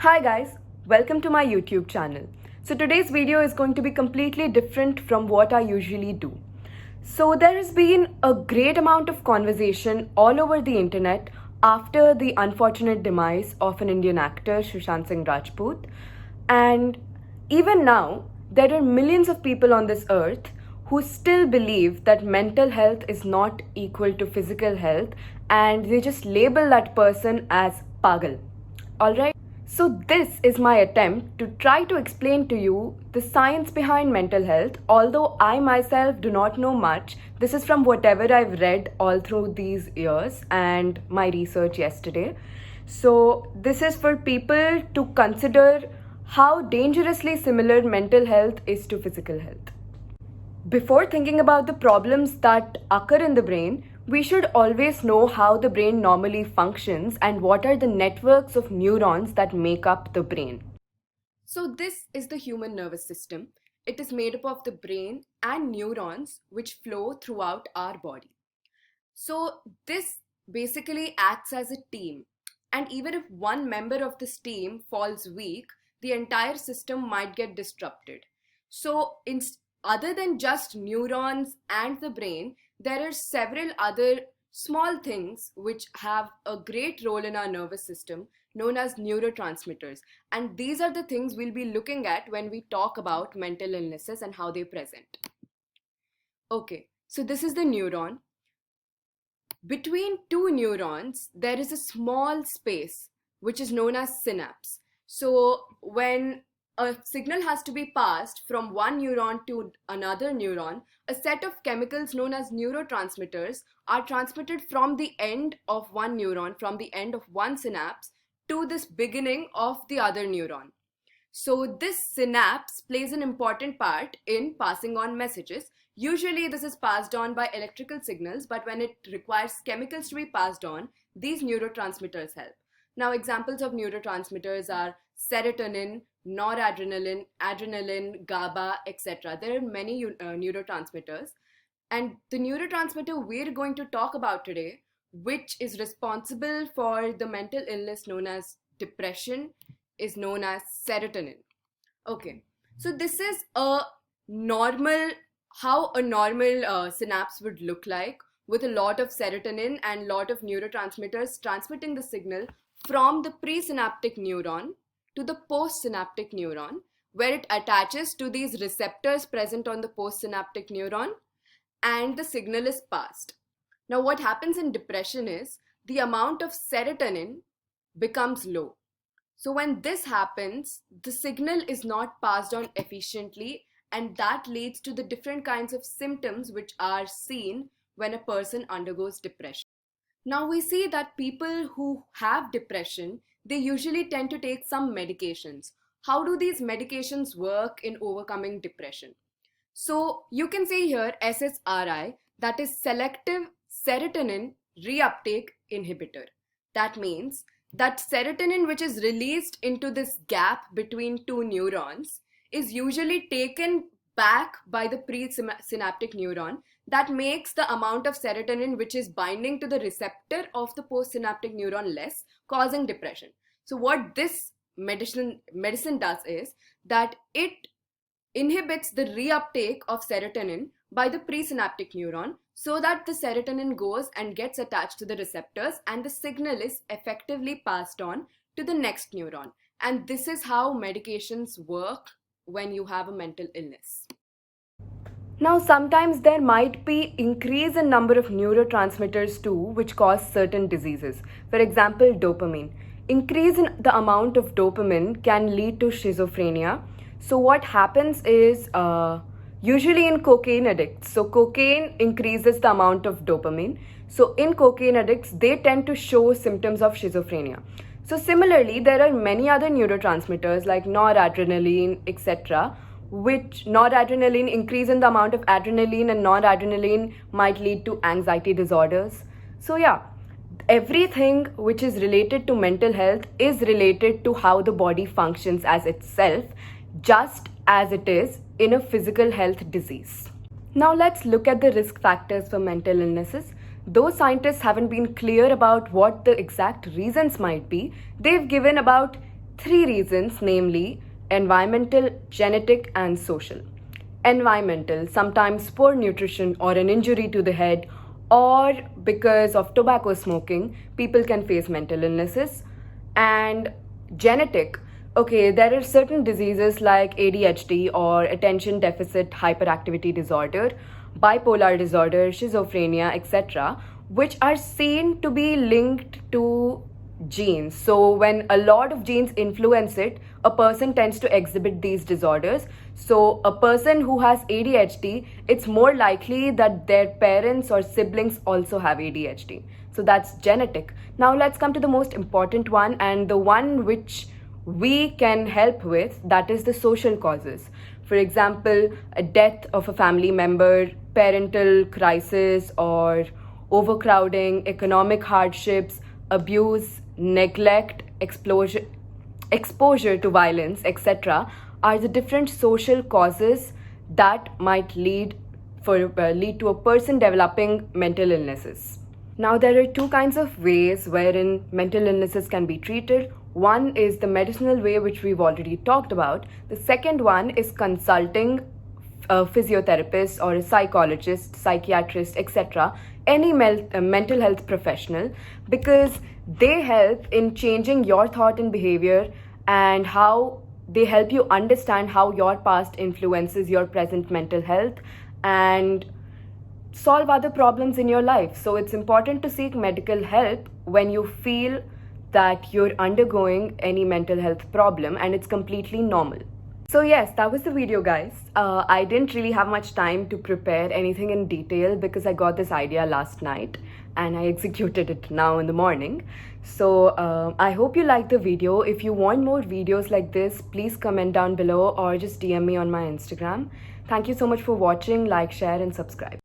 Hi guys, welcome to my YouTube channel. So today's video is going to be completely different from what I usually do. So there has been a great amount of conversation all over the internet after the unfortunate demise of an Indian actor, Sushant Singh Rajput. And even now, there are millions of people on this earth who still believe that mental health is not equal to physical health and they just label that person as pagal. Alright? So, this is my attempt to try to explain to you the science behind mental health. Although I myself do not know much, this is from whatever I've read all through these years and my research yesterday. So, this is for people to consider how dangerously similar mental health is to physical health. Before thinking about the problems that occur in the brain, we should always know how the brain normally functions and what are the networks of neurons that make up the brain. So, this is the human nervous system. It is made up of the brain and neurons which flow throughout our body. So, this basically acts as a team. And even if one member of this team falls weak, the entire system might get disrupted. So, other than just neurons and the brain, there are several other small things which have a great role in our nervous system known as neurotransmitters. And these are the things we'll be looking at when we talk about mental illnesses and how they present. Okay, so this is the neuron. Between two neurons, there is a small space which is known as synapse. So when a signal has to be passed from one neuron to another neuron, a set of chemicals known as neurotransmitters are transmitted from the end of one neuron, from the end of one synapse to this beginning of the other neuron. So this synapse plays an important part in passing on messages. Usually this is passed on by electrical signals, but when it requires chemicals to be passed on, these neurotransmitters help. Now examples of neurotransmitters are serotonin, noradrenaline, adrenaline, GABA, etc. There are many neurotransmitters. And the neurotransmitter we're going to talk about today, which is responsible for the mental illness known as depression, is known as serotonin. Okay, so this is how a normal synapse would look like, with a lot of serotonin and lot of neurotransmitters transmitting the signal from the presynaptic neuron to the postsynaptic neuron, where it attaches to these receptors present on the postsynaptic neuron and the signal is passed. Now what happens in depression is the amount of serotonin becomes low. So when this happens, the signal is not passed on efficiently, and that leads to the different kinds of symptoms which are seen when a person undergoes depression. Now we see that people who have depression, they usually tend to take some medications. How do these medications work in overcoming depression? So you can see here SSRI, that is selective serotonin reuptake inhibitor. That means that serotonin which is released into this gap between two neurons is usually taken back by the presynaptic neuron. That makes the amount of serotonin which is binding to the receptor of the postsynaptic neuron less, causing depression. So what this medicine does is that it inhibits the reuptake of serotonin by the presynaptic neuron, so that the serotonin goes and gets attached to the receptors and the signal is effectively passed on to the next neuron. And this is how medications work when you have a mental illness. Now sometimes there might be increase in number of neurotransmitters too, which cause certain diseases. For example, dopamine. Increase in the amount of dopamine can lead to schizophrenia. So what happens is usually in cocaine addicts, so cocaine increases the amount of dopamine. So in cocaine addicts, they tend to show symptoms of schizophrenia. So similarly, there are many other neurotransmitters like noradrenaline, etc., which noradrenaline, increase in the amount of adrenaline and noradrenaline might lead to anxiety disorders. So yeah, everything which is related to mental health is related to how the body functions as itself, just as it is in a physical health disease. Now let's look at the risk factors for mental illnesses. Though scientists haven't been clear about what the exact reasons might be, they've given about three reasons, namely environmental, genetic, and social. Environmental, sometimes poor nutrition or an injury to the head, or because of tobacco smoking, people can face mental illnesses. And genetic, okay, there are certain diseases like ADHD or attention deficit hyperactivity disorder, bipolar disorder, schizophrenia, etc., which are seen to be linked to genes. So, when a lot of genes influence it, a person tends to exhibit these disorders. So, a person who has ADHD, it's more likely that their parents or siblings also have ADHD. So, that's genetic. Now, let's come to the most important one, and the one which we can help with, that is the social causes. For example, a death of a family member, parental crisis, or overcrowding, economic hardships, abuse, neglect, exposure to violence, etc., are the different social causes that might lead to a person developing mental illnesses. Now, there are two kinds of ways wherein mental illnesses can be treated. One is the medicinal way, which we've already talked about. The second one is consulting a physiotherapist or a psychologist, psychiatrist, etc., any mental health professional, because they help in changing your thought and behavior, and how they help you understand how your past influences your present mental health and solve other problems in your life. So it's important to seek medical help when you feel that you're undergoing any mental health problem and it's completely normal. So yes, that was the video, guys. I didn't really have much time to prepare anything in detail because I got this idea last night and I executed it now in the morning. So I hope you liked the video. If you want more videos like this, please comment down below or just DM me on my Instagram. Thank you so much for watching. Like, share and subscribe.